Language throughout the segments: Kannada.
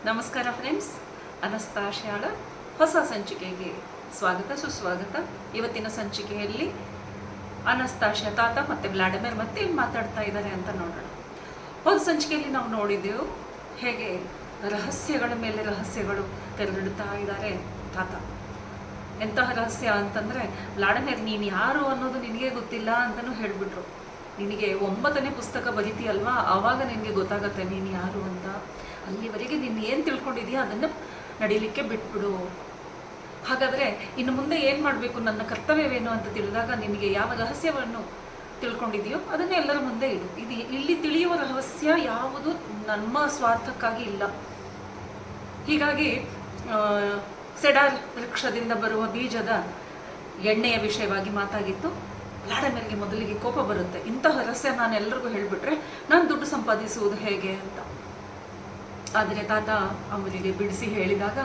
ನಮಸ್ಕಾರ ಫ್ರೆಂಡ್ಸ್, ಅನಸ್ತಾಶ್ಯಾಳ ಹೊಸ ಸಂಚಿಕೆಗೆ ಸ್ವಾಗತ ಸುಸ್ವಾಗತ. ಇವತ್ತಿನ ಸಂಚಿಕೆಯಲ್ಲಿ ಅನಸ್ತಾಶ್ಯಾ ತಾತ ಮತ್ತು ವ್ಲಾಡಿಮಿರ್ ಮತ್ತೆ ಮಾತಾಡ್ತಾ ಇದ್ದಾರೆ ಅಂತ ನೋಡೋಣ. ಹೋದ ಸಂಚಿಕೆಯಲ್ಲಿ ನಾವು ನೋಡಿದ್ದೆವು ಹೇಗೆ ರಹಸ್ಯಗಳ ಮೇಲೆ ರಹಸ್ಯಗಳು ತೆರೆದಿಡ್ತಾ ಇದ್ದಾರೆ ತಾತ. ಎಂತಹ ರಹಸ್ಯ ಅಂತಂದರೆ, ವ್ಲಾಡಿಮಿರ್ ನೀನು ಯಾರು ಅನ್ನೋದು ನಿನಗೆ ಗೊತ್ತಿಲ್ಲ ಅಂತಲೂ ಹೇಳಿಬಿಟ್ರು. ನಿನಗೆ 9ನೇ ಪುಸ್ತಕ ಬರೀತೀಯಲ್ವಾ, ಆವಾಗ ನಿನಗೆ ಗೊತ್ತಾಗತ್ತೆ ನೀನು ಯಾರು ಅಂತ. ಅಲ್ಲಿವರೆಗೆ ನೀನು ಏನು ತಿಳ್ಕೊಂಡಿದೀಯ ಅದನ್ನು ನಡೀಲಿಕ್ಕೆ ಬಿಟ್ಬಿಡು. ಹಾಗಾದರೆ ಇನ್ನು ಮುಂದೆ ಏನು ಮಾಡಬೇಕು, ನನ್ನ ಕರ್ತವ್ಯವೇನು ಅಂತ ತಿಳಿದಾಗ ನಿನಗೆ ಯಾವ ರಹಸ್ಯವನ್ನು ತಿಳ್ಕೊಂಡಿದೆಯೋ ಅದನ್ನೇ ಎಲ್ಲರ ಮುಂದೆ ಇಡು. ಇಲ್ಲಿ ತಿಳಿಯುವ ರಹಸ್ಯ ಯಾವುದು ನಮ್ಮ ಸ್ವಾರ್ಥಕ್ಕಾಗಿ ಇಲ್ಲ. ಹೀಗಾಗಿ ಸೆಡಾರ್ ವೃಕ್ಷದಿಂದ ಬರುವ ಬೀಜದ ಎಣ್ಣೆಯ ವಿಷಯವಾಗಿ ಮಾತಾಗಿತ್ತು. ವ್ಲಾಡಿಮಿರ್ಗೆ ಮೊದಲಿಗೆ ಕೋಪ ಬರುತ್ತೆ, ಇಂತಹ ರಹಸ್ಯ ನಾನು ಎಲ್ಲರಿಗೂ ಹೇಳಿಬಿಟ್ರೆ ನಾನು ದುಡ್ಡು ಸಂಪಾದಿಸುವುದು ಹೇಗೆ ಅಂತ. ಆದರೆ ತಾತ ಅವರಿಗೆ ಬಿಡಿಸಿ ಹೇಳಿದಾಗ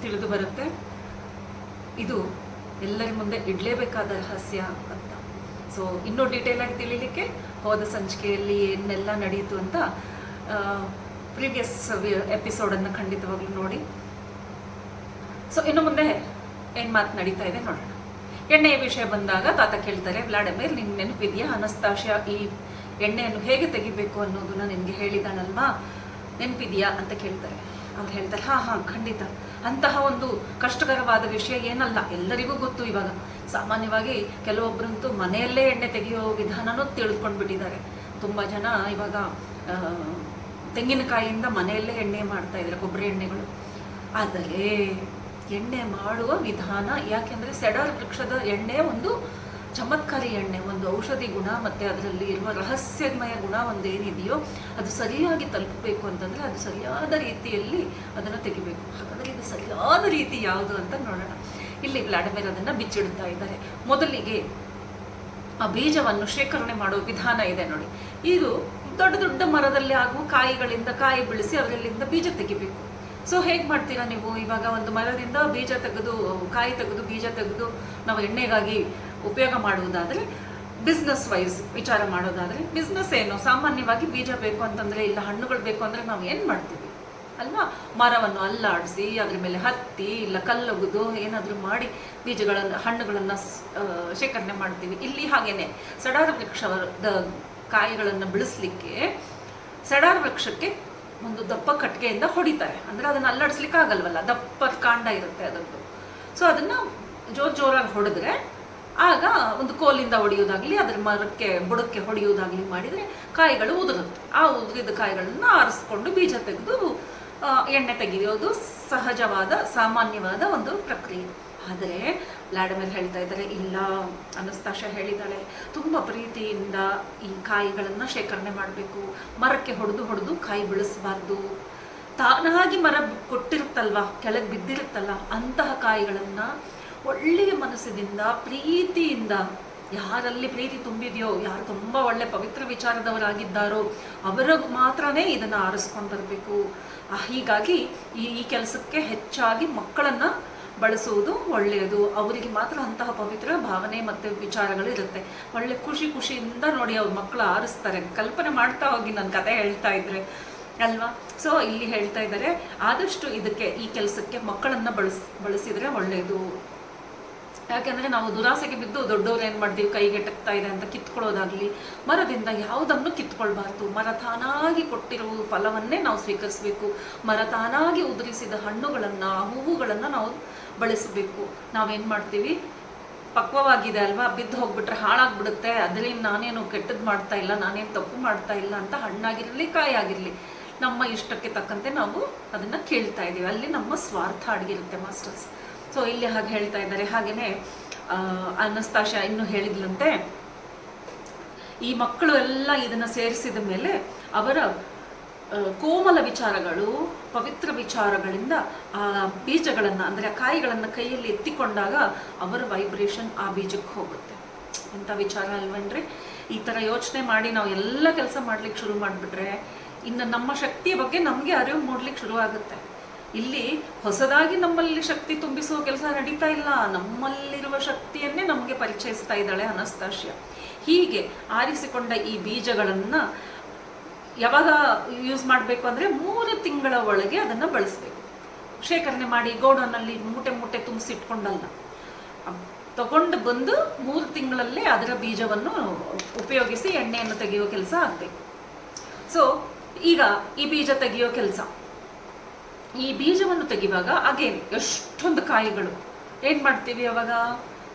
ತಿಳಿದು ಬರುತ್ತೆ ಇದು ಎಲ್ಲರ ಮುಂದೆ ಇಡಲೇಬೇಕಾದ ರಹಸ್ಯ ಅಂತ. ಸೊ ಇನ್ನೂ ಡೀಟೇಲಾಗಿ ತಿಳಿಲಿಕ್ಕೆ ಹೋದ ಸಂಚಿಕೆಯಲ್ಲಿ ಏನೆಲ್ಲ ನಡೆಯಿತು ಅಂತ ಪ್ರೀವಿಯಸ್ ಎಪಿಸೋಡನ್ನು ಖಂಡಿತವಾಗ್ಲೂ ನೋಡಿ. ಸೊ ಇನ್ನು ಮುಂದೆ ಏನು ಮಾತು ನಡೀತಾ ಇದೆ ನೋಡೋಣ. ಎಣ್ಣೆಯ ವಿಷಯ ಬಂದಾಗ ತಾತ ಕೇಳ್ತಾರೆ, ವ್ಲಾಡಿಮಿರ್ ನಿನ್ಗೆ ನೆನಪಿದೆಯಾ ಅನಸ್ತಾಶ್ಯಾ ಈ ಎಣ್ಣೆಯನ್ನು ಹೇಗೆ ತೆಗಿಬೇಕು ಅನ್ನೋದನ್ನ ನಿನಗೆ ಹೇಳಿದಾನಲ್ವಾ, ನೆನಪಿದೆಯಾ ಅಂತ ಕೇಳ್ತಾರೆ. ಅವ್ರು ಹೇಳ್ತಾರೆ, ಹಾಂ ಖಂಡಿತ, ಅಂತಹ ಒಂದು ಕಷ್ಟಕರವಾದ ವಿಷಯ ಏನಲ್ಲ, ಎಲ್ಲರಿಗೂ ಗೊತ್ತು. ಇವಾಗ ಸಾಮಾನ್ಯವಾಗಿ ಕೆಲವೊಬ್ಬರಂತೂ ಮನೆಯಲ್ಲೇ ಎಣ್ಣೆ ತೆಗೆಯೋ ವಿಧಾನನೂ ತಿಳಿದುಕೊಂಡ್ಬಿಟ್ಟಿದ್ದಾರೆ. ತುಂಬ ಜನ ಇವಾಗ ತೆಂಗಿನಕಾಯಿಯಿಂದ ಮನೆಯಲ್ಲೇ ಎಣ್ಣೆ ಮಾಡ್ತಾ ಇದ್ದಾರೆ, ಕೊಬ್ಬರಿ ಎಣ್ಣೆಗಳು. ಆದರೆ ಎಣ್ಣೆ ಮಾಡುವ ವಿಧಾನ, ಯಾಕೆಂದರೆ ಸೆಡಾರ್ ವೃಕ್ಷದ ಎಣ್ಣೆ ಒಂದು ಚಮತ್ಕಾರಿ ಎಣ್ಣೆ, ಒಂದು ಔಷಧಿ ಗುಣ ಮತ್ತು ಅದರಲ್ಲಿ ಇರುವ ರಹಸ್ಯಮಯ ಗುಣ ಒಂದು ಏನಿದೆಯೋ ಅದು ಸರಿಯಾಗಿ ತಲುಪಬೇಕು ಅಂತಂದರೆ ಅದು ಸರಿಯಾದ ರೀತಿಯಲ್ಲಿ ಅದನ್ನು ತೆಗಿಬೇಕು. ಹಾಗಾದರೆ ಇದು ಸರಿಯಾದ ರೀತಿ ಯಾವುದು ಅಂತ ನೋಡೋಣ. ಇಲ್ಲಿ ವ್ಲಾಡಿಮಿರ್ ಅದನ್ನು ಬಿಚ್ಚಿಡ್ತಾ ಇದ್ದಾರೆ. ಮೊದಲಿಗೆ ಆ ಬೀಜವನ್ನು ಶೇಖರಣೆ ಮಾಡುವ ವಿಧಾನ ಇದೆ ನೋಡಿ. ಇದು ದೊಡ್ಡ ದೊಡ್ಡ ಮರದಲ್ಲಿ ಆಗುವ ಕಾಯಿಗಳಿಂದ ಕಾಯಿ ಬೆಳೆಸಿ ಅದರಲ್ಲಿಂದ ಬೀಜ ತೆಗಿಬೇಕು. ಸೊ ಹೇಗೆ ಮಾಡ್ತೀರಾ ನೀವು? ಇವಾಗ ಒಂದು ಮರದಿಂದ ಬೀಜ ತೆಗೆದು, ಕಾಯಿ ತೆಗೆದು, ಬೀಜ ತೆಗೆದು ನಾವು ಎಣ್ಣೆಗಾಗಿ ಉಪಯೋಗ ಮಾಡುವುದಾದರೆ, ಬಿಸ್ನೆಸ್ ವೈಸ್ ವಿಚಾರ ಮಾಡೋದಾದರೆ, ಬಿಸ್ನೆಸ್ ಏನು, ಸಾಮಾನ್ಯವಾಗಿ ಬೀಜ ಬೇಕು ಅಂತಂದರೆ, ಇಲ್ಲ ಹಣ್ಣುಗಳು ಬೇಕು ಅಂದರೆ ನಾವು ಏನು ಮಾಡ್ತೀವಿ ಅಲ್ವಾ, ಮರವನ್ನು ಅಲ್ಲಾಡಿಸಿ ಅದ್ರ ಮೇಲೆ ಹತ್ತಿ ಇಲ್ಲ ಕಲ್ಲೊಗೆದು ಏನಾದರೂ ಮಾಡಿ ಬೀಜಗಳನ್ನು ಹಣ್ಣುಗಳನ್ನು ಶೇಖರಣೆ ಮಾಡ್ತೀವಿ. ಇಲ್ಲಿ ಹಾಗೇನೆ ಸೆಡಾರ್ ವೃಕ್ಷದ ಕಾಯಿಗಳನ್ನು ಬೆಳೆಸಲಿಕ್ಕೆ ಸೆಡಾರ್ ವೃಕ್ಷಕ್ಕೆ ಒಂದು ದಪ್ಪ ಕಟ್ಟಿಗೆಯಿಂದ ಹೊಡಿತಾರೆ. ಅಂದರೆ ಅದನ್ನು ಅಲ್ಲಾಡಿಸ್ಲಿಕ್ಕೆ ಆಗಲ್ವಲ್ಲ, ದಪ್ಪ ಕಾಂಡ ಇರುತ್ತೆ ಅದರದ್ದು. ಸೊ ಅದನ್ನು ಜೋರಾಗಿ ಹೊಡೆದ್ರೆ ಆಗ ಒಂದು ಕೋಲಿಂದ ಹೊಡೆಯೋದಾಗಲಿ ಅದರ ಮರಕ್ಕೆ ಬುಡಕ್ಕೆ ಹೊಡೆಯೋದಾಗಲಿ ಮಾಡಿದರೆ ಕಾಯಿಗಳು ಉದುರುತ್ತೆ. ಆ ಉದುರಿದ ಕಾಯಿಗಳನ್ನು ಆರಿಸ್ಕೊಂಡು ಬೀಜ ತೆಗೆದು ಎಣ್ಣೆ ತೆಗೆಯೋದು ಸಹಜವಾದ ಸಾಮಾನ್ಯವಾದ ಒಂದು ಪ್ರಕ್ರಿಯೆ. ಆದರೆ ವ್ಲಾಡಿಮಿರ್ ಹೇಳ್ತಾ ಇದ್ದಾರೆ, ಇಲ್ಲ, ಅನಸ್ತಾಶ್ಯಾ ಹೇಳಿದ್ದಾಳೆ, ತುಂಬ ಪ್ರೀತಿಯಿಂದ ಈ ಕಾಯಿಗಳನ್ನು ಶೇಖರಣೆ ಮಾಡಬೇಕು, ಮರಕ್ಕೆ ಹೊಡೆದು ಕಾಯಿ ಬೆಳೆಸಬಾರ್ದು. ತಾನಾಗಿ ಮರ ಕೊಟ್ಟಿರುತ್ತಲ್ವ, ಕೆಳಗೆ ಬಿದ್ದಿರುತ್ತಲ್ಲ, ಅಂತಹ ಕಾಯಿಗಳನ್ನು ಒಳ್ಳೆಯ ಮನಸ್ಸಿನಿಂದ ಪ್ರೀತಿಯಿಂದ, ಯಾರಲ್ಲಿ ಪ್ರೀತಿ ತುಂಬಿದೆಯೋ, ಯಾರು ತುಂಬ ಒಳ್ಳೆ ಪವಿತ್ರ ವಿಚಾರದವರಾಗಿದ್ದಾರೋ ಅವರ ಮಾತ್ರನೇ ಇದನ್ನು ಆರಿಸ್ಕೊಂಡು ಬರಬೇಕು. ಹೀಗಾಗಿ ಈ ಕೆಲಸಕ್ಕೆ ಹೆಚ್ಚಾಗಿ ಮಕ್ಕಳನ್ನು ಬಳಸುವುದು ಒಳ್ಳೆಯದು. ಅವರಿಗೆ ಮಾತ್ರ ಅಂತಹ ಪವಿತ್ರ ಭಾವನೆ ಮತ್ತು ವಿಚಾರಗಳು ಇರುತ್ತೆ. ಒಳ್ಳೆ ಖುಷಿಯಿಂದ ನೋಡಿ ಅವ್ರ ಮಕ್ಕಳು ಆರಿಸ್ತಾರೆ. ಕಲ್ಪನೆ ಮಾಡ್ತಾ ಹೋಗಿ ನನ್ನ ಕತೆ ಹೇಳ್ತಾ ಇದ್ರೆ ಅಲ್ವಾ. ಸೊ ಇಲ್ಲಿ ಹೇಳ್ತಾ ಇದ್ದಾರೆ, ಆದಷ್ಟು ಈ ಕೆಲಸಕ್ಕೆ ಮಕ್ಕಳನ್ನು ಬಳಸಿದರೆ ಒಳ್ಳೆಯದು. ಯಾಕೆಂದರೆ ನಾವು ದುರಾಸೆಗೆ ಬಿದ್ದು ದೊಡ್ಡವ್ರು ಏನು ಮಾಡ್ತೀವಿ, ಕೈಗೆಟಕ್ತಾ ಇದೆ ಅಂತ ಕಿತ್ಕೊಳ್ಳೋದಾಗಲಿ, ಮರದಿಂದ ಯಾವುದನ್ನು ಕಿತ್ಕೊಳ್ಬಾರ್ದು. ಮರ ತಾನಾಗಿ ಕೊಟ್ಟಿರುವ ಫಲವನ್ನೇ ನಾವು ಸ್ವೀಕರಿಸಬೇಕು. ಮರ ತಾನಾಗಿ ಉದುರಿಸಿದ ಹಣ್ಣುಗಳನ್ನು, ಹೂವುಗಳನ್ನು ನಾವು ಬಳಸಬೇಕು. ನಾವೇನು ಮಾಡ್ತೀವಿ, ಪಕ್ವವಾಗಿದೆ ಅಲ್ವಾ, ಬಿದ್ದು ಹೋಗ್ಬಿಟ್ರೆ ಹಾಳಾಗ್ಬಿಡುತ್ತೆ, ಅದರಲ್ಲಿ ನಾನೇನು ಕೆಟ್ಟದ್ದು ಮಾಡ್ತಾ ಇಲ್ಲ, ನಾನೇನು ತಪ್ಪು ಮಾಡ್ತಾ ಇಲ್ಲ ಅಂತ ಹಣ್ಣಾಗಿರಲಿ ಕಾಯಿ ಆಗಿರಲಿ ನಮ್ಮ ಇಷ್ಟಕ್ಕೆ ತಕ್ಕಂತೆ ನಾವು ಅದನ್ನು ಕೇಳ್ತಾ ಇದ್ದೀವಿ. ಅಲ್ಲಿ ನಮ್ಮ ಸ್ವಾರ್ಥ ಅಡಗಿರುತ್ತೆ ಮಾಸ್ಟರ್ಸ್. ಸೊ ಇಲ್ಲಿ ಹಾಗೆ ಹೇಳ್ತಾ ಇದ್ದಾರೆ. ಹಾಗೆಯೇ ಅನಸ್ತಾಶ್ಯಾ ಇನ್ನೂ ಹೇಳಿದ್ಲಂತೆ, ಈ ಮಕ್ಕಳು ಎಲ್ಲ ಇದನ್ನು ಸೇರಿಸಿದ ಮೇಲೆ ಅವರ ಕೋಮಲ ವಿಚಾರಗಳು, ಪವಿತ್ರ ವಿಚಾರಗಳಿಂದ ಆ ಬೀಜಗಳನ್ನು ಅಂದರೆ ಆ ಕಾಯಿಗಳನ್ನು ಕೈಯಲ್ಲಿ ಎತ್ತಿಕೊಂಡಾಗ ಅವರ ವೈಬ್ರೇಷನ್ ಆ ಬೀಜಕ್ಕೆ ಹೋಗುತ್ತೆ. ಎಂಥ ವಿಚಾರ ಅಲ್ವೇನ್ರಿ? ಈ ಥರ ಯೋಚನೆ ಮಾಡಿ ನಾವು ಎಲ್ಲ ಕೆಲಸ ಮಾಡ್ಲಿಕ್ಕೆ ಶುರು ಮಾಡಿಬಿಟ್ರೆ ಇನ್ನು ನಮ್ಮ ಶಕ್ತಿಯ ಬಗ್ಗೆ ನಮಗೆ ಅರಿವು ಮೂಡ್ಲಿಕ್ಕೆ ಶುರು ಆಗುತ್ತೆ. ಇಲ್ಲಿ ಹೊಸದಾಗಿ ನಮ್ಮಲ್ಲಿ ಶಕ್ತಿ ತುಂಬಿಸುವ ಕೆಲಸ ನಡೀತಾ ಇಲ್ಲ, ನಮ್ಮಲ್ಲಿರುವ ಶಕ್ತಿಯನ್ನೇ ನಮಗೆ ಪರಿಚಯಿಸ್ತಾ ಇದ್ದಾಳೆ ಅನಸ್ತಾಶ್ಯಾ. ಹೀಗೆ ಆರಿಸಿಕೊಂಡ ಈ ಬೀಜಗಳನ್ನು ಯಾವಾಗ ಯೂಸ್ ಮಾಡಬೇಕು ಅಂದರೆ 3 ತಿಂಗಳ ಒಳಗೆ ಅದನ್ನು ಬಳಸಬೇಕು. ಶೇಖರಣೆ ಮಾಡಿ ಗೋಡೌನಲ್ಲಿ ಮೂಟೆ ಮೂಟೆ ತುಂಬಿಸಿಟ್ಕೊಂಡಲ್ಲ, ತಗೊಂಡು ಬಂದು 3 ತಿಂಗಳಲ್ಲೇ ಅದರ ಬೀಜವನ್ನು ಉಪಯೋಗಿಸಿ ಎಣ್ಣೆಯನ್ನು ತೆಗೆಯೋ ಕೆಲಸ ಆಗಬೇಕು. ಸೊ ಈಗ ಈ ಬೀಜ ತೆಗೆಯೋ ಕೆಲಸ, ಈ ಬೀಜವನ್ನು ತೆಗೆಯುವಾಗ ಅಗೇನ್ ಎಷ್ಟೊಂದು ಕಾಯಿಗಳು, ಏನು ಮಾಡ್ತೀವಿ ಅವಾಗ,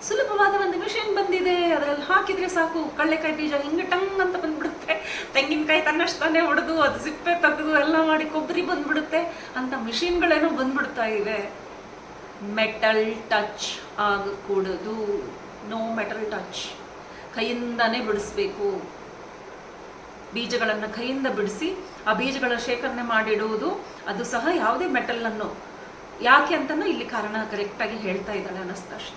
ಸುಲಭವಾದ ಒಂದು ಮಿಷಿನ್ ಬಂದಿದೆ, ಅದರಲ್ಲಿ ಹಾಕಿದ್ರೆ ಸಾಕು, ಕಳ್ಳೆಕಾಯಿ ಬೀಜ ಹಿಂಗೆ ಟಂಗ್ ಅಂತ ಬಂದ್ಬಿಡುತ್ತೆ, ತೆಂಗಿನಕಾಯಿ ತನ್ನಷ್ಟೇ ಹೊಡೆದು ಅದು ಸಿಪ್ಪೆ ತೆಗೆದು ಎಲ್ಲ ಮಾಡಿ ಕೊಬ್ಬರಿ ಬಂದ್ಬಿಡುತ್ತೆ ಅಂತ ಮಿಷಿನ್ಗಳೇನೋ ಬಂದ್ಬಿಡ್ತಾ ಇವೆ. ಮೆಟಲ್ ಟಚ್ ಆಗಕೂಡದು, ನೋ ಮೆಟಲ್ ಟಚ್. ಕೈಯಿಂದಾನೇ ಬಿಡಿಸ್ಬೇಕು. ಬೀಜಗಳನ್ನು ಕೈಯಿಂದ ಬಿಡಿಸಿ ಆ ಬೀಜಗಳ ಶೇಖರಣೆ ಮಾಡಿಡುವುದು, ಅದು ಸಹ ಯಾವುದೇ ಮೆಟಲನ್ನು, ಯಾಕೆ ಅಂತನೂ ಇಲ್ಲಿ ಕಾರಣ ಕರೆಕ್ಟಾಗಿ ಹೇಳ್ತಾ ಇದ್ದಾಳೆ ಅನಸ್ತಾಶಿ.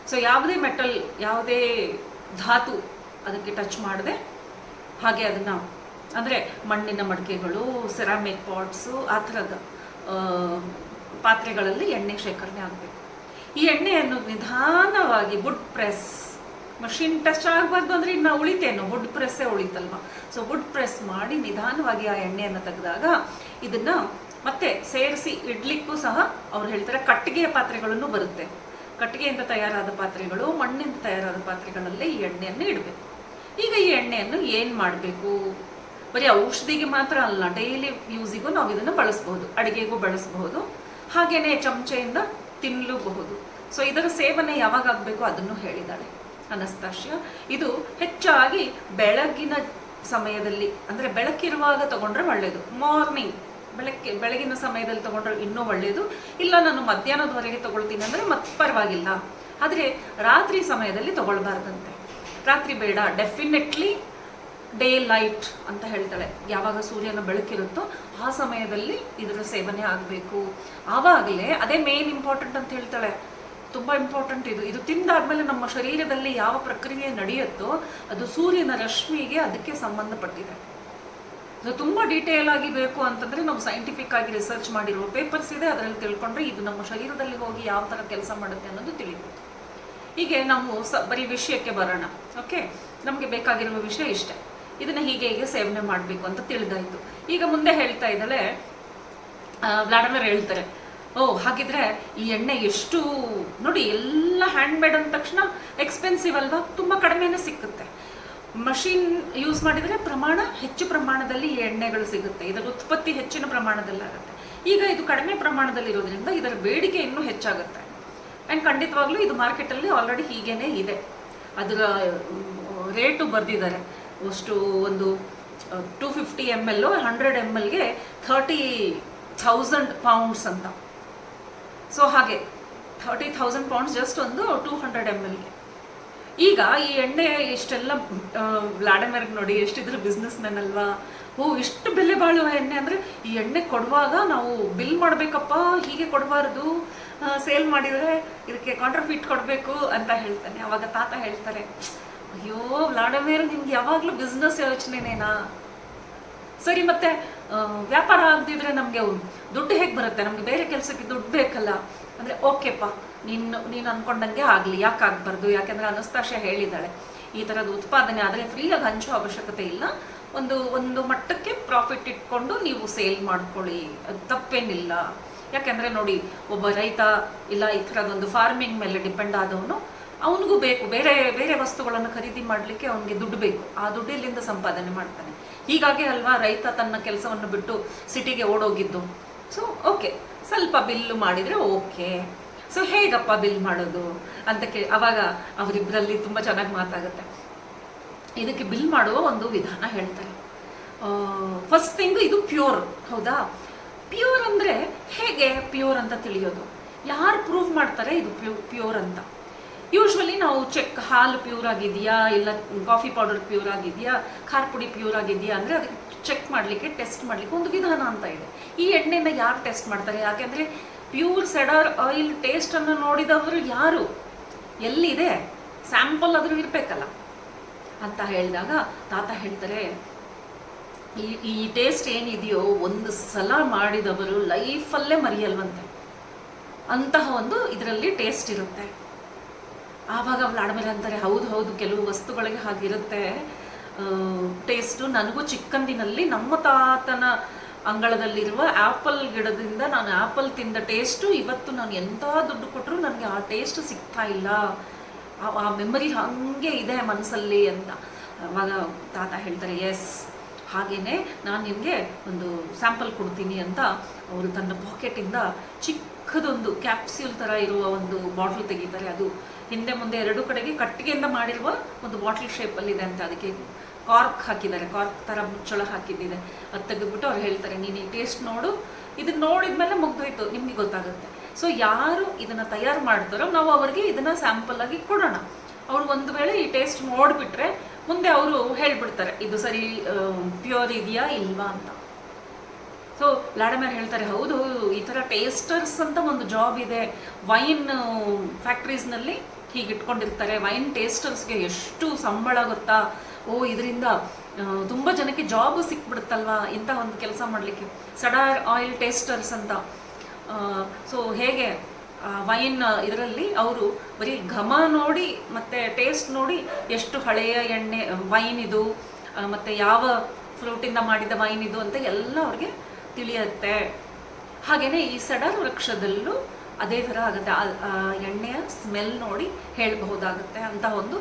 ಸೊ ಯಾವುದೇ ಮೆಟಲ್, ಯಾವುದೇ ಧಾತು ಅದಕ್ಕೆ ಟಚ್ ಮಾಡದೆ, ಹಾಗೆ ಅದನ್ನು ಅಂದರೆ ಮಣ್ಣಿನ ಮಡಿಕೆಗಳು, ಸೆರಾಮಿಕ್ ಪಾಟ್ಸು, ಆ ಥರದ ಪಾತ್ರೆಗಳಲ್ಲಿ ಎಣ್ಣೆ ಶೇಖರಣೆ ಆಗಬೇಕು. ಈ ಎಣ್ಣೆಯನ್ನು ನಿಧಾನವಾಗಿ ವುಡ್ ಪ್ರೆಸ್, ಮಷಿನ್ ಟಚ್ ಆಗಬಾರ್ದು ಅಂದರೆ ಇನ್ನು ಉಳಿತೇನೋ, ವುಡ್ ಪ್ರೆಸ್ಸೇ ಉಳಿತಲ್ವ. ಸೊ ವುಡ್ ಪ್ರೆಸ್ ಮಾಡಿ ನಿಧಾನವಾಗಿ ಆ ಎಣ್ಣೆಯನ್ನು ತೆಗೆದಾಗ ಇದನ್ನು ಮತ್ತೆ ಸೇರಿಸಿ ಇಡ್ಲಿಕ್ಕೂ ಸಹ ಅವ್ರು ಹೇಳ್ತಾರೆ ಕಟ್ಟಿಗೆಯ ಪಾತ್ರೆಗಳನ್ನು ಬರುತ್ತೆ. ಕಟ್ಟಿಗೆಯಿಂದ ತಯಾರಾದ ಪಾತ್ರೆಗಳು, ಮಣ್ಣಿಂದ ತಯಾರಾದ ಪಾತ್ರೆಗಳಲ್ಲೇ ಈ ಎಣ್ಣೆಯನ್ನು ಇಡಬೇಕು. ಈಗ ಈ ಎಣ್ಣೆಯನ್ನು ಏನು ಮಾಡಬೇಕು, ಬರೀ ಔಷಧಿಗೆ ಮಾತ್ರ ಅಲ್ಲ, ಡೈಲಿ ಯೂಸಿಗೂ ನಾವು ಇದನ್ನು ಬಳಸಬಹುದು, ಅಡುಗೆಗೂ ಬಳಸಬಹುದು, ಹಾಗೇನೆ ಚಮಚೆಯಿಂದ ತಿನ್ನಲೂಬಹುದು. ಸೊ ಇದರ ಸೇವನೆ ಯಾವಾಗ ಆಗಬೇಕು ಅದನ್ನು ಹೇಳಿದ್ದಾಳೆ ಅನಸ್ತಾಶಿಯಾ. ಇದು ಹೆಚ್ಚಾಗಿ ಬೆಳಗಿನ ಸಮಯದಲ್ಲಿ, ಅಂದರೆ ಬೆಳಕಿರುವಾಗ ತಗೊಂಡ್ರೆ ಒಳ್ಳೆಯದು. ಮಾರ್ನಿಂಗ್ ಬೆಳಗಿನ ಸಮಯದಲ್ಲಿ ತಗೊಂಡ್ರೆ ಇನ್ನೂ ಒಳ್ಳೆಯದು. ಇಲ್ಲ ನಾನು ಮಧ್ಯಾಹ್ನದವರೆಗೆ ತಗೊಳ್ತೀನಿ ಅಂದರೆ ಮತ್ತೆ ಪರವಾಗಿಲ್ಲ. ಆದರೆ ರಾತ್ರಿ ಸಮಯದಲ್ಲಿ ತಗೊಳ್ಬಾರ್ದಂತೆ, ರಾತ್ರಿ ಬೇಡ. ಡೆಫಿನೆಟ್ಲಿ ಡೇ ಲೈಟ್ ಅಂತ ಹೇಳ್ತಾಳೆ, ಯಾವಾಗ ಸೂರ್ಯನ ಬೆಳಕಿರುತ್ತೋ ಆ ಸಮಯದಲ್ಲಿ ಇದರ ಸೇವನೆ ಆಗಬೇಕು. ಆವಾಗಲೇ ಅದೇ ಮೇನ್ ಇಂಪಾರ್ಟೆಂಟ್ ಅಂತ ಹೇಳ್ತಾಳೆ. ತುಂಬ ಇಂಪಾರ್ಟೆಂಟ್ ಇದು ತಿಂದಾದ್ಮೇಲೆ ನಮ್ಮ ಶರೀರದಲ್ಲಿ ಯಾವ ಪ್ರಕ್ರಿಯೆ ನಡೆಯುತ್ತೋ ಅದು ಸೂರ್ಯನ ರಶ್ಮಿಗೆ ಅದಕ್ಕೆ ಸಂಬಂಧಪಟ್ಟಿದೆ. ಅದು ತುಂಬ ಡೀಟೇಲ್ ಆಗಿ ಬೇಕು ಅಂತಂದರೆ ನಾವು ಸೈಂಟಿಫಿಕ್ ಆಗಿ ರಿಸರ್ಚ್ ಮಾಡಿರುವ ಪೇಪರ್ಸ್ ಇದೆ, ಅದರಲ್ಲಿ ತಿಳ್ಕೊಂಡ್ರೆ ಇದು ನಮ್ಮ ಶರೀರದಲ್ಲಿ ಹೋಗಿ ಯಾವ ಥರ ಕೆಲಸ ಮಾಡುತ್ತೆ ಅನ್ನೋದು ತಿಳಿಬೋದು. ಹೀಗೆ ನಾವು ಬರೀ ವಿಷಯಕ್ಕೆ ಬರೋಣ. ಓಕೆ, ನಮಗೆ ಬೇಕಾಗಿರುವ ವಿಷಯ ಇಷ್ಟೇ. ಇದನ್ನು ಹೀಗೆ ಸೇವನೆ ಮಾಡಬೇಕು ಅಂತ ತಿಳಿದಾಯಿತು. ಈಗ ಮುಂದೆ ಹೇಳ್ತಾ ಇದ್ದಾಳೆ, ವ್ಲಾಡಿಮಿರ್ ಹೇಳ್ತಾರೆ, ಹಾಗಿದ್ರೆ ಈ ಎಣ್ಣೆ ಎಷ್ಟು ನೋಡಿ, ಎಲ್ಲ ಹ್ಯಾಂಡ್ಮೇಡ್ ಅಂದ ತಕ್ಷಣ ಎಕ್ಸ್ಪೆನ್ಸಿವ್ ಅಲ್ವಾ, ತುಂಬ ಕಡಿಮೆನೇ ಸಿಕ್ಕುತ್ತೆ. ಮಷಿನ್ ಯೂಸ್ ಮಾಡಿದರೆ ಹೆಚ್ಚು ಪ್ರಮಾಣದಲ್ಲಿ ಈ ಎಣ್ಣೆಗಳು ಸಿಗುತ್ತೆ, ಇದರ ಉತ್ಪತ್ತಿ ಹೆಚ್ಚಿನ ಪ್ರಮಾಣದಲ್ಲಾಗುತ್ತೆ. ಈಗ ಇದು ಕಡಿಮೆ ಪ್ರಮಾಣದಲ್ಲಿರೋದ್ರಿಂದ ಇದರ ಬೇಡಿಕೆ ಇನ್ನೂ ಹೆಚ್ಚಾಗುತ್ತೆ. ಆ್ಯಂಡ್ ಖಂಡಿತವಾಗ್ಲೂ ಇದು ಮಾರ್ಕೆಟಲ್ಲಿ ಆಲ್ರೆಡಿ ಹೀಗೇನೆ ಇದೆ. ಅದರ ರೇಟು ಬರೆದಿದ್ದಾರೆ. ಅಷ್ಟು ಒಂದು 250 ml 100 mlಗೆ 30,000 pounds ಅಂತ. ಸೊ ಹಾಗೆ 30,000 pounds ಜಸ್ಟ್ ಒಂದು 200 mlಗೆ. ಈಗ ಈ ಎಣ್ಣೆ ಇಷ್ಟೆಲ್ಲ ವ್ಲಾಡಿಮಿರ್ಗೆ ನೋಡಿ ಎಷ್ಟಿದ್ರು ಬಿಸ್ನೆಸ್ ಮ್ಯಾನ್ ಅಲ್ವಾ. ಇಷ್ಟು ಬೆಲೆ ಬಾಳುವ ಎಣ್ಣೆ ಅಂದರೆ ಈ ಎಣ್ಣೆ ಕೊಡುವಾಗ ನಾವು ಬಿಲ್ ಮಾಡಬೇಕಪ್ಪ, ಹೀಗೆ ಕೊಡಬಾರ್ದು, ಸೇಲ್ ಮಾಡಿದರೆ ಇದಕ್ಕೆ ಕಾಂಟ್ರಾಫಿಟ್ ಕೊಡಬೇಕು ಅಂತ ಹೇಳ್ತಾನೆ. ಅವಾಗ ತಾತ ಹೇಳ್ತಾರೆ, ಅಯ್ಯೋ ವ್ಲಾಡಿಮಿರ್, ನಿಮ್ಗೆ ಯಾವಾಗಲೂ ಬಿಸ್ನೆಸ್ ಯೋಚನೆನೇನಾ? ಸರಿ, ಮತ್ತೆ ವ್ಯಾಪಾರ ಆಗದಿದ್ರೆ ನಮಗೆ ದುಡ್ಡು ಹೇಗೆ ಬರುತ್ತೆ? ನಮಗೆ ಬೇರೆ ಕೆಲಸಕ್ಕೆ ದುಡ್ಡು ಬೇಕಲ್ಲ. ಅಂದರೆ ಓಕೆಪ್ಪ, ನೀನು ಅಂದ್ಕೊಂಡಂಗೆ ಆಗಲಿ, ಯಾಕೆ ಆಗಬಾರ್ದು? ಯಾಕೆಂದರೆ ಅನಸ್ತಾಶಿಯಾ ಹೇಳಿದ್ದಾಳೆ, ಈ ಥರದ ಉತ್ಪಾದನೆ ಆದರೆ ಫ್ರೀಯಾಗಿ ಹಂಚೋ ಅವಶ್ಯಕತೆ ಇಲ್ಲ, ಒಂದು ಮಟ್ಟಕ್ಕೆ ಪ್ರಾಫಿಟ್ ಇಟ್ಕೊಂಡು ನೀವು ಸೇಲ್ ಮಾಡ್ಕೊಳ್ಳಿ, ಅದು ತಪ್ಪೇನಿಲ್ಲ. ಯಾಕೆಂದರೆ ನೋಡಿ, ಒಬ್ಬ ರೈತ ಇಲ್ಲ ಈ ಥರದೊಂದು ಫಾರ್ಮಿಂಗ್ ಮೇಲೆ ಡಿಪೆಂಡ್ ಆದವನು, ಅವನಿಗೂ ಬೇಕು ಬೇರೆ ಬೇರೆ ವಸ್ತುಗಳನ್ನು ಖರೀದಿ ಮಾಡಲಿಕ್ಕೆ ಅವನಿಗೆ ದುಡ್ಡು ಬೇಕು. ಆ ದುಡ್ಡು ಇಲ್ಲಿಂದ ಸಂಪಾದನೆ ಮಾಡ್ತಾನೆ. ಹೀಗಾಗಿ ಅಲ್ವಾ ರೈತ ತನ್ನ ಕೆಲಸವನ್ನು ಬಿಟ್ಟು ಸಿಟಿಗೆ ಓಡೋಗಿದ್ದು. ಸೊ ಓಕೆ, ಸ್ವಲ್ಪ ಬಿಲ್ಲು ಮಾಡಿದರೆ ಓಕೆ. ಸೊ ಹೇಗಪ್ಪ ಬಿಲ್ ಮಾಡೋದು ಅಂತ ಅವಾಗ ಅವರಿಬ್ಬರಲ್ಲಿ ತುಂಬ ಚೆನ್ನಾಗಿ ಮಾತಾಗುತ್ತೆ. ಇದಕ್ಕೆ ಬಿಲ್ ಮಾಡುವ ಒಂದು ವಿಧಾನ ಹೇಳ್ತಾರೆ. ಫಸ್ಟ್ ಥಿಂಗ್, ಇದು ಪ್ಯೂರ್, ಹೌದಾ? ಪ್ಯೂರ್ ಅಂದರೆ ಹೇಗೆ ಪ್ಯೂರ್ ಅಂತ ತಿಳಿಯೋದು? ಯಾರು ಪ್ರೂವ್ ಮಾಡ್ತಾರೆ ಇದು ಪ್ಯೂರ್ ಅಂತ? ಯೂಶ್ವಲಿ ನಾವು ಹಾಲು ಪ್ಯೂರ್ ಆಗಿದೆಯಾ, ಇಲ್ಲ ಕಾಫಿ ಪೌಡರ್ ಪ್ಯೂರ್ ಆಗಿದೆಯಾ, ಖಾರ ಪುಡಿ ಪ್ಯೂರ್ ಆಗಿದೆಯಾ ಅಂದರೆ ಅದಕ್ಕೆ ಚೆಕ್ ಮಾಡಲಿಕ್ಕೆ, ಟೆಸ್ಟ್ ಮಾಡಲಿಕ್ಕೆ ಒಂದು ವಿಧಾನ ಅಂತ ಇದೆ. ಈ ಎಣ್ಣೆನ ಯಾರು ಟೆಸ್ಟ್ ಮಾಡ್ತಾರೆ? ಯಾಕೆಂದರೆ ಪ್ಯೂರ್ ಸೆಡರ್ ಆಯಿಲ್ ಟೇಸ್ಟನ್ನು ನೋಡಿದವರು ಯಾರು, ಎಲ್ಲಿದೆ ಸ್ಯಾಂಪಲ್ ಆದರೂ ಇರಬೇಕಲ್ಲ ಅಂತ ಹೇಳಿದಾಗ ತಾತ ಹೇಳ್ತಾರೆ, ಈ ಟೇಸ್ಟ್ ಏನಿದೆಯೋ ಒಂದು ಸಲ ಮಾಡಿದವರು ಲೈಫಲ್ಲೇ ಮರೆಯಲ್ವಂತೆ, ಅಂತಹ ಒಂದು ಇದರಲ್ಲಿ ಟೇಸ್ಟ್ ಇರುತ್ತೆ. ಆವಾಗ ವ್ಲಾಡಿಮಿರ್ ಅಂತಾರೆ, ಹೌದು ಕೆಲವು ವಸ್ತುಗಳಿಗೆ ಹಾಗಿರುತ್ತೆ, ಟೇಸ್ಟು. ನನಗೂ ಚಿಕ್ಕಂದಿನಲ್ಲಿ ನಮ್ಮ ತಾತನ ಅಂಗಳದಲ್ಲಿರುವ ಆ್ಯಪಲ್ ಗಿಡದಿಂದ ನಾನು ಆ್ಯಪಲ್ ತಿಂದ ಟೇಸ್ಟು ಇವತ್ತು ನಾನು ಎಂಥ ದುಡ್ಡು ಕೊಟ್ಟರು ನನಗೆ ಆ ಟೇಸ್ಟ್ ಸಿಗ್ತಾ ಇಲ್ಲ. ಆ ಮೆಮರಿ ಹಾಗೆ ಇದೆ ಮನಸ್ಸಲ್ಲಿ ಅಂತ ಅವಾಗ ತಾತ ಹೇಳ್ತಾರೆ, ಎಸ್ ಹಾಗೇ ನಾನು ನಿನಗೆ ಒಂದು ಸ್ಯಾಂಪಲ್ ಕೊಡ್ತೀನಿ ಅಂತ ಅವರು ತನ್ನ ಪಾಕೆಟಿಂದ ಚಿಕ್ಕದೊಂದು ಕ್ಯಾಪ್ಸ್ಯೂಲ್ ಥರ ಇರುವ ಒಂದು ಬಾಟ್ಲ್ ತೆಗಿತಾರೆ. ಅದು ಹಿಂದೆ ಮುಂದೆ ಎರಡು ಕಡೆಗೆ ಕಟ್ಟಿಗೆಯಿಂದ ಮಾಡಿರುವ ಒಂದು ಬಾಟ್ಲ್ ಶೇಪಲ್ಲಿದೆ ಅಂತ, ಅದಕ್ಕೆ ಕಾರ್ಕ್ ಹಾಕಿದ್ದಾರೆ, ಕಾರ್ಕ್ ಥರ ಮುಚ್ಚಳ ಹಾಕಿದ್ದಿದೆ. ಅದು ತೆಗೆದ್ಬಿಟ್ಟು ಅವ್ರು ಹೇಳ್ತಾರೆ, ನೀನು ಈ ಟೇಸ್ಟ್ ನೋಡು, ಇದನ್ನು ನೋಡಿದ್ಮೇಲೆ ಮುಗ್ದೋಯ್ತು, ನಿಮಗೆ ಗೊತ್ತಾಗುತ್ತೆ. ಸೊ ಯಾರು ಇದನ್ನು ತಯಾರು ಮಾಡ್ತಾರೋ ನಾವು ಅವ್ರಿಗೆ ಇದನ್ನು ಸ್ಯಾಂಪಲ್ ಆಗಿ ಕೊಡೋಣ. ಅವ್ರು ಒಂದು ವೇಳೆ ಈ ಟೇಸ್ಟ್ ನೋಡಿಬಿಟ್ರೆ ಮುಂದೆ ಅವರು ಹೇಳ್ಬಿಡ್ತಾರೆ ಇದು ಸರಿ ಪ್ಯೂರ್ ಇದೆಯಾ ಇಲ್ವಾ ಅಂತ. ಸೊ ಲ್ಯಾಡಮೇರ್ ಹೇಳ್ತಾರೆ, ಹೌದು ಈ ಥರ ಟೇಸ್ಟರ್ಸ್ ಅಂತ ಒಂದು ಜಾಬ್ ಇದೆ. ವೈನ್ ಫ್ಯಾಕ್ಟ್ರೀಸ್ನಲ್ಲಿ ಹೀಗೆ ಇಟ್ಕೊಂಡಿರ್ತಾರೆ. ವೈನ್ ಟೇಸ್ಟರ್ಸ್ಗೆ ಎಷ್ಟು ಸಂಬಳ ಗೊತ್ತಾ? ಇದರಿಂದ ತುಂಬ ಜನಕ್ಕೆ ಜಾಬ್ ಸಿಕ್ಬಿಡುತ್ತಲ್ವಾ ಇಂಥ ಒಂದು ಕೆಲಸ ಮಾಡಲಿಕ್ಕೆ. ಸಡಾರ್ ಆಯಿಲ್ ಟೇಸ್ಟರ್ಸ್ ಅಂತ. ಸೊ ಹೇಗೆ ವೈನ್ ಇದರಲ್ಲಿ ಅವರು ಬರೀ ಘಮ ನೋಡಿ ಮತ್ತು ಟೇಸ್ಟ್ ನೋಡಿ ಎಷ್ಟು ಹಳೆಯ ಎಣ್ಣೆ ವೈನ್ ಇದು ಮತ್ತು ಯಾವ ಫ್ರೂಟಿಂದ ಮಾಡಿದ ವೈನ್ ಇದು ಅಂತ ಎಲ್ಲ ಅವ್ರಿಗೆ ತಿಳಿಯುತ್ತೆ. ಹಾಗೆಯೇ ಈ ಸಡಾರ್ ವೃಕ್ಷದಲ್ಲೂ ಅದೇ ಥರ ಆಗುತ್ತೆ. ಆ ಎಣ್ಣೆಯ ಸ್ಮೆಲ್ ನೋಡಿ ಹೇಳಬಹುದಾಗುತ್ತೆ ಅಂತ ಒಂದು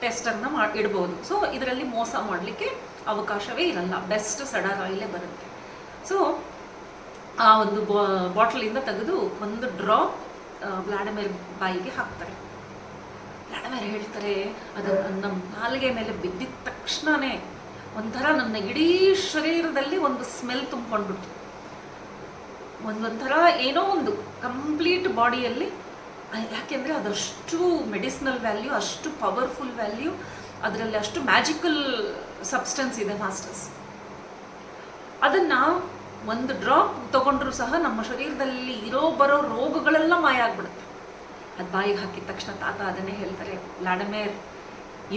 ಟೆಸ್ಟರ್ನ ಇಡ್ಬೋದು. ಸೊ ಇದರಲ್ಲಿ ಮೋಸ ಮಾಡಲಿಕ್ಕೆ ಅವಕಾಶವೇ ಇರಲ್ಲ, ಬೆಸ್ಟ್ ಸಡಾರ್ ಆಯಿಲೇ ಬರುತ್ತೆ. ಸೊ ಆ ಒಂದು ಬಾಟಲಿಂದ ತೆಗೆದು ಒಂದು ಡ್ರಾಪ್ ವ್ಲಾಡಿಮಿರ್ ಬಾಯಿಗೆ ಹಾಕ್ತಾರೆ. ವ್ಲಾಡಿಮಿರ್ ಹೇಳ್ತಾರೆ, ಅದು ನಮ್ಮ ನಾಲಿಗೆ ಮೇಲೆ ಬಿದ್ದಿದ ತಕ್ಷಣವೇ ಒಂಥರ ನನ್ನ ಇಡೀ ಶರೀರದಲ್ಲಿ ಒಂದು ಸ್ಮೆಲ್ ತುಂಬಿಕೊಂಡ್ಬಿಡ್ತು. ಒಂಥರ ಏನೋ ಒಂದು ಕಂಪ್ಲೀಟ್ ಬಾಡಿಯಲ್ಲಿ, ಯಾಕೆಂದರೆ ಅದಷ್ಟು ಮೆಡಿಸಿನಲ್ ವ್ಯಾಲ್ಯೂ, ಅಷ್ಟು ಪವರ್ಫುಲ್ ವ್ಯಾಲ್ಯೂ, ಅದರಲ್ಲಿ ಅಷ್ಟು ಮ್ಯಾಜಿಕಲ್ ಸಬ್ಸ್ಟೆನ್ಸ್ ಇದೆ ಮಾಸ್ಟರ್ಸ್. ಅದನ್ನು ಒಂದು ಡ್ರಾಪ್ ತೊಗೊಂಡ್ರೂ ಸಹ ನಮ್ಮ ಶರೀರದಲ್ಲಿ ಬರೋ ರೋಗಗಳೆಲ್ಲ ಮಾಯ ಆಗ್ಬಿಡುತ್ತೆ. ಅದು ಬಾಯಿಗೆ ಹಾಕಿದ ತಕ್ಷಣ ತಾತ ಅದನ್ನೇ ಹೇಳ್ತಾರೆ, ವ್ಲಾಡಿಮಿರ್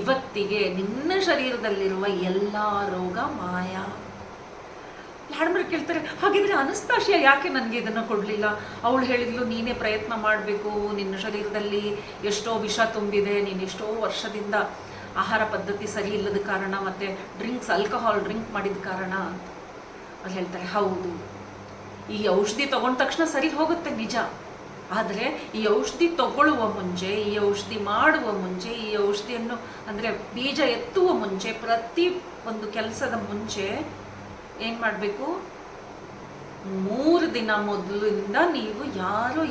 ಇವತ್ತಿಗೆ ನಿನ್ನ ಶರೀರದಲ್ಲಿರುವ ಎಲ್ಲ ರೋಗ ಮಾಯ. ವ್ಲಾಡಿಮಿರ್ ಕೇಳ್ತಾರೆ, ಹಾಗಿದ್ರೆ ಅನಸ್ತಾಶಿಯಾ ಯಾಕೆ ನನಗೆ ಇದನ್ನು ಕೊಡಲಿಲ್ಲ? ಅವಳು ಹೇಳಿದ್ಲು ನೀನೇ ಪ್ರಯತ್ನ ಮಾಡಬೇಕು, ನಿನ್ನ ಶರೀರದಲ್ಲಿ ಎಷ್ಟೋ ವಿಷ ತುಂಬಿದೆ, ನೀನು ಎಷ್ಟೋ ವರ್ಷದಿಂದ ಆಹಾರ ಪದ್ಧತಿ ಸರಿ ಇಲ್ಲದ ಕಾರಣ ಮತ್ತು ಆಲ್ಕಹಾಲ್ ಡ್ರಿಂಕ್ ಮಾಡಿದ ಕಾರಣ. ಅವ್ರು ಹೇಳ್ತಾರೆ, ಹೌದು ಈ ಔಷಧಿ ತಗೊಂಡ ತಕ್ಷಣ ಸರಿ ಹೋಗುತ್ತೆ ನಿಜ, ಆದರೆ ಈ ಔಷಧಿ ತಗೊಳ್ಳುವ ಮುಂಚೆ, ಈ ಔಷಧಿ ಮಾಡುವ ಮುಂಚೆ, ಈ ಔಷಧಿಯನ್ನು ಅಂದರೆ ಬೀಜ ಎತ್ತುವ ಮುಂಚೆ, ಪ್ರತಿ ಒಂದು ಕೆಲಸದ ಮುಂಚೆ ಏನು ಮಾಡಬೇಕು? 3 ದಿನ ಮೊದಲಿಂದ ನೀವು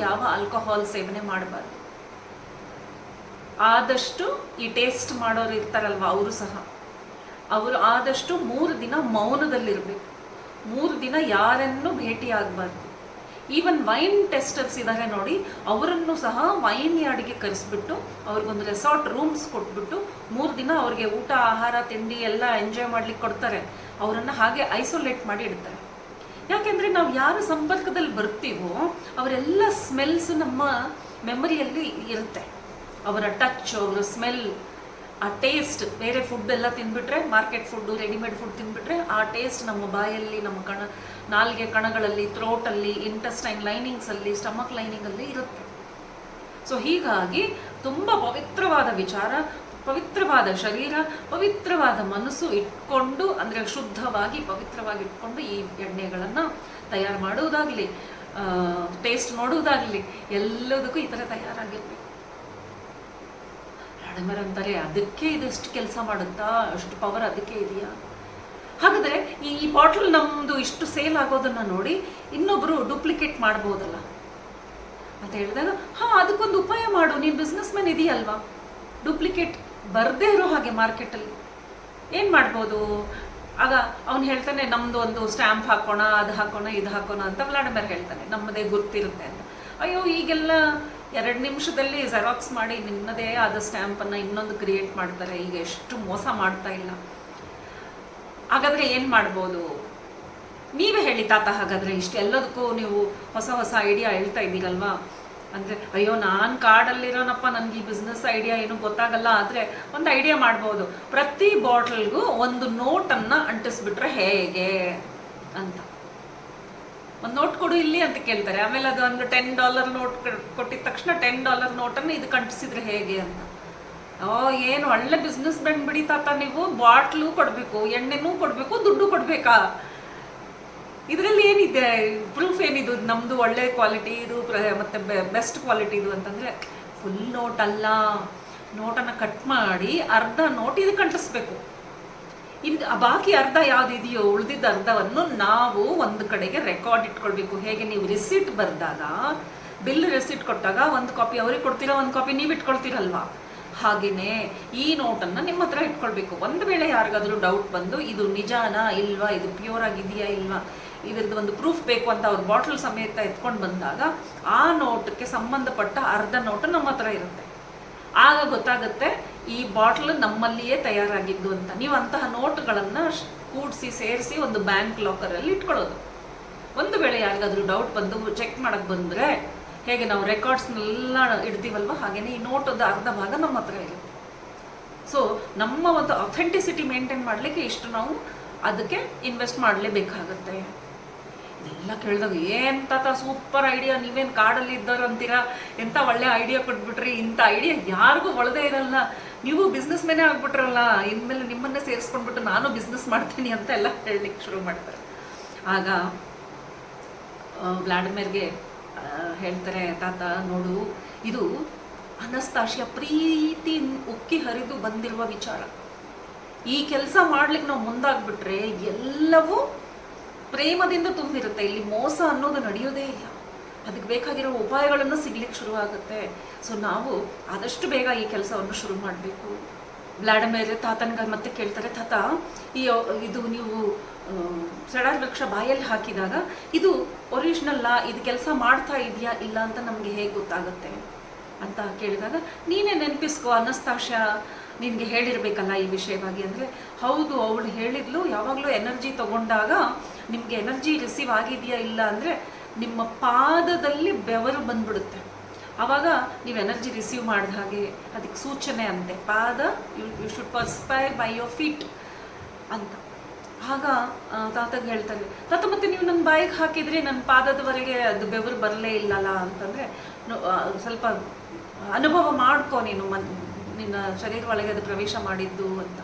ಯಾವ ಆಲ್ಕೋಹಾಲ್ ಸೇವನೆ ಮಾಡಬಾರ್ದು. ಆದಷ್ಟು ಈ ಟೇಸ್ಟ್ ಮಾಡೋರು ಇರ್ತಾರಲ್ವ ಅವರು ಸಹ, ಅವರು ಆದಷ್ಟು 3 ದಿನ ಮೌನದಲ್ಲಿರಬೇಕು. 3 ದಿನ ಯಾರನ್ನು ಭೇಟಿ ಆಗಬಾರ್ದು. ಈವನ್ ವೈನ್ ಟೆಸ್ಟರ್ಸ್ ಇದ್ದಾರೆ ನೋಡಿ, ಅವರನ್ನು ಸಹ ವೈನ್ ಯಾರ್ಡ್ಗೆ ಕರೆಸ್ಬಿಟ್ಟು ಅವ್ರಿಗೊಂದು ರೆಸಾರ್ಟ್ ರೂಮ್ಸ್ ಕೊಟ್ಬಿಟ್ಟು 3 ದಿನ ಅವ್ರಿಗೆ ಊಟ ಆಹಾರ ತಿಂಡಿ ಎಲ್ಲ ಎಂಜಾಯ್ ಮಾಡ್ಲಿಕ್ಕೆ ಕೊಡ್ತಾರೆ. ಅವರನ್ನು ಹಾಗೆ ಐಸೋಲೇಟ್ ಮಾಡಿ ಇಡ್ತಾರೆ. ಯಾಕೆಂದರೆ ನಾವು ಯಾರ ಸಂಪರ್ಕದಲ್ಲಿ ಬರ್ತೀವೋ ಅವರೆಲ್ಲ ಸ್ಮೆಲ್ಸ್ ನಮ್ಮ ಮೆಮರಿಯಲ್ಲಿ ಇರುತ್ತೆ. ಅವರ ಟಚ್, ಅವರ ಸ್ಮೆಲ್, ಆ ಟೇಸ್ಟ್. ಬೇರೆ ಫುಡ್ ಎಲ್ಲ ತಿಂದ್ಬಿಟ್ರೆ, ಮಾರ್ಕೆಟ್ ಫುಡ್ಡು, ರೆಡಿಮೇಡ್ ಫುಡ್ ತಿಂದ್ಬಿಟ್ರೆ ಆ ಟೇಸ್ಟ್ ನಮ್ಮ ಬಾಯಲ್ಲಿ, ನಮ್ಮ ನಾಲಿಗೆ ಕಣಗಳಲ್ಲಿ, ಥ್ರೋಟಲ್ಲಿ, ಇಂಟೆಸ್ಟೈನ್ ಲೈನಿಂಗ್ಸಲ್ಲಿ, ಸ್ಟಮಕ್ ಲೈನಿಂಗಲ್ಲಿ ಇರುತ್ತೆ. ಸೊ ಹೀಗಾಗಿ ತುಂಬ ಪವಿತ್ರವಾದ ವಿಚಾರ, ಪವಿತ್ರವಾದ ಶರೀರ, ಪವಿತ್ರವಾದ ಮನಸ್ಸು ಇಟ್ಕೊಂಡು, ಅಂದರೆ ಶುದ್ಧವಾಗಿ ಪವಿತ್ರವಾಗಿ ಇಟ್ಕೊಂಡು ಈ ಎಣ್ಣೆಗಳನ್ನು ತಯಾರು ಮಾಡುವುದಾಗಲಿ, ಟೇಸ್ಟ್ ನೋಡುವುದಾಗಲಿ, ಎಲ್ಲದಕ್ಕೂ ಈ ಥರ ತಯಾರಾಗಿರ್ಬೇಕು. ವ್ಲಾಡಿಮಿರ್ ಅಂತಾರೆ, ಅದಕ್ಕೆ ಇದೆಷ್ಟು ಕೆಲಸ ಮಾಡುತ್ತಾ? ಅಷ್ಟು ಪವರ್ ಅದಕ್ಕೆ ಇದೆಯಾ? ಹಾಗಾದರೆ ಈ ಬಾಟಲ್ ನಮ್ಮದು ಇಷ್ಟು ಸೇಲ್ ಆಗೋದನ್ನು ನೋಡಿ ಇನ್ನೊಬ್ಬರು ಡೂಪ್ಲಿಕೇಟ್ ಮಾಡ್ಬೋದಲ್ಲ ಅಂತ ಹೇಳಿದಾಗ, ಅದಕ್ಕೊಂದು ಉಪಾಯ ಮಾಡು, ನೀನು ಬಿಸ್ನೆಸ್ ಮ್ಯಾನ್ ಇದೆಯಲ್ವಾ, ಡೂಪ್ಲಿಕೇಟ್ ಬರದೇ ಇರೋ ಹಾಗೆ ಮಾರ್ಕೆಟಲ್ಲಿ ಏನು ಮಾಡ್ಬೋದು? ಆಗ ಅವನು ಹೇಳ್ತಾನೆ, ನಮ್ಮದು ಒಂದು ಸ್ಟ್ಯಾಂಪ್ ಹಾಕೋಣ, ಅದು ಹಾಕೋಣ, ಇದು ಹಾಕೋಣ ಅಂತ. ವ್ಲಾಡಿಮಿರ್ ಹೇಳ್ತಾನೆ, ನಮ್ಮದೇ ಗುರ್ತಿರುತ್ತೆ ಅಂತ. ಅಯ್ಯೋ, ಈಗೆಲ್ಲ 2 ನಿಮಿಷದಲ್ಲಿ ಜೆರಾಕ್ಸ್ ಮಾಡಿ ನಿನ್ನದೇ ಆದ ಸ್ಟ್ಯಾಂಪನ್ನು ಇನ್ನೊಂದು ಕ್ರಿಯೇಟ್ ಮಾಡ್ತಾರೆ. ಈಗ ಎಷ್ಟು ಮೋಸ ಮಾಡ್ತಾ ಇಲ್ಲ. ಹಾಗಾದರೆ ಏನು ಮಾಡ್ಬೋದು? ನೀವೇ ಹೇಳಿ ತಾತ. ಹಾಗಾದರೆ ಇಷ್ಟೆಲ್ಲದಕ್ಕೂ ನೀವು ಹೊಸ ಹೊಸ ಐಡಿಯಾ ಹೇಳ್ತಾ ಇದ್ದೀರಲ್ವಾ? ಅಂದರೆ ಅಯ್ಯೋ, ನಾನು ಕಾಡಲ್ಲಿರೋನಪ್ಪ, ನನಗೆ ಈ ಬಿಸ್ನೆಸ್ ಐಡಿಯಾ ಏನೂ ಗೊತ್ತಾಗಲ್ಲ. ಆದರೆ ಒಂದು ಐಡಿಯಾ ಮಾಡ್ಬೋದು, ಪ್ರತಿ ಬಾಟಲ್ಗೂ ಒಂದು ನೋಟನ್ನು ಅಂಟಿಸ್ಬಿಟ್ರೆ ಹೇಗೆ ಅಂತ. ಒಂದು ನೋಟ್ ಕೊಡು ಇಲ್ಲಿ ಅಂತ ಕೇಳ್ತಾರೆ. ಆಮೇಲೆ ಅದು ಒಂದು $10 ನೋಟ್ ಕೊಟ್ಟಿದ ತಕ್ಷಣ $10 ನೋಟನ್ನು ಇದಕ್ಕೆ ಅಂಟಿಸಿದ್ರೆ ಹೇಗೆ ಅಂತ. ಏನು ಒಳ್ಳೆ ಬಿಸ್ನೆಸ್ ಮ್ಯಾನ್ ಬಿಡಿ ತಾತ, ನೀವು ಬಾಟ್ಲು ಕೊಡಬೇಕು, ಎಣ್ಣೆನೂ ಕೊಡಬೇಕು, ದುಡ್ಡು ಕೊಡಬೇಕಾ? ಇದರಲ್ಲಿ ಏನಿದೆ ಪ್ರೂಫ್? ಏನಿದು ನಮ್ಮದು ಒಳ್ಳೆ ಕ್ವಾಲಿಟಿ ಇದು ಮತ್ತು ಬೆಸ್ಟ್ ಕ್ವಾಲಿಟಿ ಇದು ಅಂತಂದರೆ? ಫುಲ್ ನೋಟ್ ಅಲ್ಲ, ನೋಟನ್ನು ಕಟ್ ಮಾಡಿ ಅರ್ಧ ನೋಟ್ ಇದಕ್ಕೆ ಅಂಟಿಸ್ಬೇಕು. ಇನ್ನು ಬಾಕಿ ಅರ್ಧ ಯಾವುದಿದೆಯೋ ಉಳಿದಿದ್ದ ಅರ್ಧವನ್ನು ನಾವು ಒಂದು ಕಡೆಗೆ ರೆಕಾರ್ಡ್ ಇಟ್ಕೊಳ್ಬೇಕು. ಹೇಗೆ ನೀವು ರಿಸಿಟ್ ಬರೆದಾಗ, ಬಿಲ್ ರಿಸಿಟ್ ಕೊಟ್ಟಾಗ ಒಂದು ಕಾಪಿ ಅವ್ರಿಗೆ ಕೊಡ್ತೀರಾ, ಒಂದು ಕಾಪಿ ನೀವು ಇಟ್ಕೊಳ್ತೀರಲ್ವಾ? ಹಾಗೆಯೇ ಈ ನೋಟನ್ನು ನಿಮ್ಮ ಹತ್ರ ಇಟ್ಕೊಳ್ಬೇಕು. ಒಂದು ವೇಳೆ ಯಾರಿಗಾದ್ರೂ ಡೌಟ್ ಬಂದು ಇದು ನಿಜಾನಾ ಇಲ್ವಾ, ಇದು ಪ್ಯೂರ್ ಆಗಿದೆಯಾ ಇಲ್ವಾ, ಇದ್ರದ್ದು ಒಂದು ಪ್ರೂಫ್ ಬೇಕು ಅಂತ ಅವ್ರು ಬಾಟ್ಲ್ ಸಮೇತ ಎತ್ಕೊಂಡು ಬಂದಾಗ ಆ ನೋಟಕ್ಕೆ ಸಂಬಂಧಪಟ್ಟ ಅರ್ಧ ನೋಟು ನಮ್ಮ ಹತ್ರ ಇರುತ್ತೆ. ಆಗ ಗೊತ್ತಾಗುತ್ತೆ ಈ ಬಾಟ್ಲ್ ನಮ್ಮಲ್ಲಿಯೇ ತಯಾರಾಗಿದ್ದು ಅಂತ. ನೀವು ಅಂತಹ ನೋಟ್ಗಳನ್ನು ಕೂಡಿಸಿ ಸೇರಿಸಿ ಒಂದು ಬ್ಯಾಂಕ್ ಲಾಕರಲ್ಲಿ ಇಟ್ಕೊಳ್ಳೋದು. ಒಂದು ವೇಳೆ ಯಾರಿಗಾದ್ರೂ ಡೌಟ್ ಬಂದು ಚೆಕ್ ಮಾಡಕ್ಕೆ ಬಂದರೆ ಹೇಗೆ ನಾವು ರೆಕಾರ್ಡ್ಸ್ನೆಲ್ಲ ಇಡ್ತೀವಲ್ವ, ಹಾಗೆಯೇ ಈ ನೋಟದ ಅರ್ಧ ಭಾಗ ನಮ್ಮ ಹತ್ರ ಇರುತ್ತೆ. ಸೊ ನಮ್ಮ ಒಂದು ಅಥೆಂಟಿಸಿಟಿ ಮೇಂಟೈನ್ ಮಾಡಲಿಕ್ಕೆ ಇಷ್ಟು ನಾವು ಅದಕ್ಕೆ ಇನ್ವೆಸ್ಟ್ ಮಾಡಲೇಬೇಕಾಗತ್ತೆ. ಇದೆಲ್ಲ ಕೇಳಿದಾಗ ಏನು ತಾತ ಸೂಪರ್ ಐಡಿಯಾ, ನೀವೇನು ಕಾಡಲ್ಲಿ ಇದ್ದಾರೆ ಅಂತೀರಾ, ಎಂಥ ಒಳ್ಳೆ ಐಡಿಯಾ ಕೊಟ್ಬಿಟ್ರಿ, ಇಂಥ ಐಡಿಯಾ ಯಾರಿಗೂ ಒಳದೇ ಇರಲ್ಲ, ನೀವು ಬಿಸ್ನೆಸ್ ಮೇನೇ ಆಗ್ಬಿಟ್ರಲ್ಲ, ಇನ್ಮೇಲೆ ನಿಮ್ಮನ್ನೇ ಸೇರಿಸ್ಕೊಂಡ್ಬಿಟ್ಟು ನಾನು ಬಿಸ್ನೆಸ್ ಮಾಡ್ತೀನಿ ಅಂತ ಎಲ್ಲ ಹೇಳಲಿಕ್ಕೆ ಶುರು ಮಾಡ್ತಾರೆ. ಆಗ ವ್ಲಾಡಿಮಿರ್ಗೆ ಹೇಳ್ತಾರೆ, ತಾತ ನೋಡು, ಇದು ಅನಸ್ತಾಶಿಯ ಪ್ರೀತಿ ಉಕ್ಕಿ ಹರಿದು ಬಂದಿರುವ ವಿಚಾರ. ಈ ಕೆಲಸ ಮಾಡ್ಲಿಕ್ಕೆ ನಾವು ಮುಂದಾಗ್ಬಿಟ್ರೆ ಎಲ್ಲವೂ ಪ್ರೇಮದಿಂದ ತುಂಬಿರುತ್ತೆ. ಇಲ್ಲಿ ಮೋಸ ಅನ್ನೋದು ನಡೆಯೋದೇ ಇಲ್ಲ. ಅದಕ್ಕೆ ಬೇಕಾಗಿರೋ ಉಪಾಯಗಳನ್ನು ಸಿಗ್ಲಿಕ್ಕೆ ಶುರುವಾಗುತ್ತೆ. ಸೊ ನಾವು ಆದಷ್ಟು ಬೇಗ ಈ ಕೆಲಸವನ್ನು ಶುರು ಮಾಡಬೇಕು. ವ್ಲಾಡಿಮಿರ್ ತಾತನಿಗೆ ಮತ್ತೆ ಕೇಳ್ತಾರೆ, ತಾತ ಇದು ನೀವು ಸೆಡಾರ್ ವೃಕ್ಷ ಬಾಯಲ್ಲಿ ಹಾಕಿದಾಗ ಇದು ಒರಿಜಿನಲ್ಲ, ಇದು ಕೆಲಸ ಮಾಡ್ತಾ ಇದೆಯಾ ಇಲ್ಲ ಅಂತ ನಮಗೆ ಹೇಗೆ ಗೊತ್ತಾಗುತ್ತೆ ಅಂತ ಕೇಳಿದಾಗ, ನೀನೇ ನೆನಪಿಸ್ಕೋ, ಅನಸ್ತಾಶಾ ನಿನಗೆ ಹೇಳಿರ್ಬೇಕಲ್ಲ ಈ ವಿಷಯವಾಗಿ. ಅಂದರೆ ಹೌದು, ಅವಳು ಹೇಳಿದ್ಲು, ಯಾವಾಗಲೂ ಎನರ್ಜಿ ತಗೊಂಡಾಗ ನಿಮಗೆ ಎನರ್ಜಿ ರಿಸೀವ್ ಆಗಿದೆಯಾ ಇಲ್ಲ ಅಂದರೆ ನಿಮ್ಮ ಪಾದದಲ್ಲಿ ಬೆವರು ಬಂದ್ಬಿಡುತ್ತೆ. ಆವಾಗ ನೀವು ಎನರ್ಜಿ ರಿಸೀವ್ ಮಾಡಿದ ಹಾಗೆ ಅದಕ್ಕೆ ಸೂಚನೆ ಅಂತೆ. ಪಾದ you should perspire by your feet ಅಂತ. ಆಗ ತಾತಗೆ ಹೇಳ್ತಾರೆ, ತಾತ ಮತ್ತೆ ನೀವು ನನ್ನ ಬಾಯಿಗೆ ಹಾಕಿದರೆ ನನ್ನ ಪಾದದವರೆಗೆ ಅದು ಬೆವರು ಬರಲೇ ಇಲ್ಲಲ್ಲ ಅಂತಂದರೆ, ಸ್ವಲ್ಪ ಅನುಭವ ಮಾಡ್ಕೊ ನೀನು, ನಿನ್ನ ಶರೀರ ಒಳಗೆ ಅದು ಪ್ರವೇಶ ಮಾಡಿದ್ದು ಅಂತ.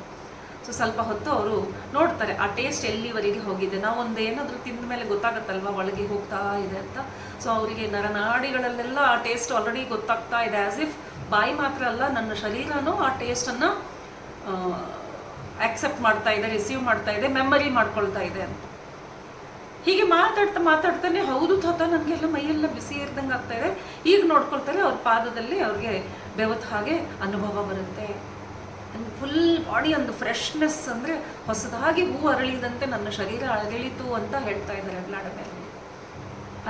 ಸೊ ಸ್ವಲ್ಪ ಹೊತ್ತು ಅವರು ನೋಡ್ತಾರೆ ಆ ಟೇಸ್ಟ್ ಎಲ್ಲಿವರೆಗೆ ಹೋಗಿದೆ. ನಾವೊಂದು ಏನಾದರೂ ತಿಂದ ಮೇಲೆ ಗೊತ್ತಾಗುತ್ತಲ್ವ ಒಳಗೆ ಹೋಗ್ತಾ ಇದೆ ಅಂತ. ಸೊ ಅವರಿಗೆ ನರನಾಡಿಗಳಲ್ಲೆಲ್ಲ ಆ ಟೇಸ್ಟ್ ಆಲ್ರೆಡಿ ಗೊತ್ತಾಗ್ತಾ ಇದೆ. ಆ್ಯಸ್ ಇಫ್ ಬಾಯಿ ಮಾತ್ರ ಅಲ್ಲ, ನನ್ನ ಶರೀರನೂ ಆ ಟೇಸ್ಟನ್ನು ಆಕ್ಸೆಪ್ಟ್ ಮಾಡ್ತಾ ಇದೆ, ರಿಸೀವ್ ಮಾಡ್ತಾ ಇದೆ, ಮೆಮರಿ ಮಾಡ್ಕೊಳ್ತಾ ಇದೆ ಅಂತ. ಹೀಗೆ ಮಾತಾಡ್ತಾನೆ, ಹೌದು ತಾತ ನನಗೆಲ್ಲ ಮೈಯೆಲ್ಲ ಬಿಸಿ ಇರ್ದಂಗೆ ಆಗ್ತಾ ಇದೆ. ಈಗ ನೋಡ್ಕೊಳ್ತಾರೆ, ಅವ್ರ ಪಾದದಲ್ಲಿ ಅವ್ರಿಗೆ ಬೆವತ್ ಹಾಗೆ ಅನುಭವ ಬರುತ್ತೆ. ಫುಲ್ ಬಾಡಿ ಒಂದು ಫ್ರೆಶ್ನೆಸ್, ಅಂದರೆ ಹೊಸದಾಗಿ ಹೂ ಅರಳಿದಂತೆ ನನ್ನ ಶರೀರ ಅರಳಿತು ಅಂತ ಹೇಳ್ತಾ ಇದ್ದಾರೆ ವ್ಲಾಡಿಮಿರ್.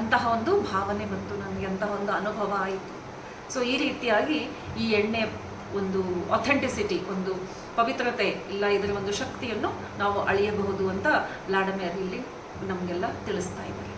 ಅಂತಹ ಒಂದು ಭಾವನೆ ಬಂತು ನನಗೆ, ಅಂತಹ ಒಂದು ಅನುಭವ ಆಯಿತು. ಸೊ ಈ ರೀತಿಯಾಗಿ ಈ ಎಣ್ಣೆ ಒಂದು ಅಥೆಂಟಿಸಿಟಿ, ಒಂದು ಪವಿತ್ರತೆ ಇಲ್ಲ, ಇದರ ಒಂದು ಶಕ್ತಿಯನ್ನು ನಾವು ಅಳಿಯಬಹುದು ಅಂತ ವ್ಲಾಡಿಮಿರ್ ಇಲ್ಲಿ ನಮಗೆಲ್ಲ ತಿಳಿಸ್ತಾ ಇದ್ದಾರೆ.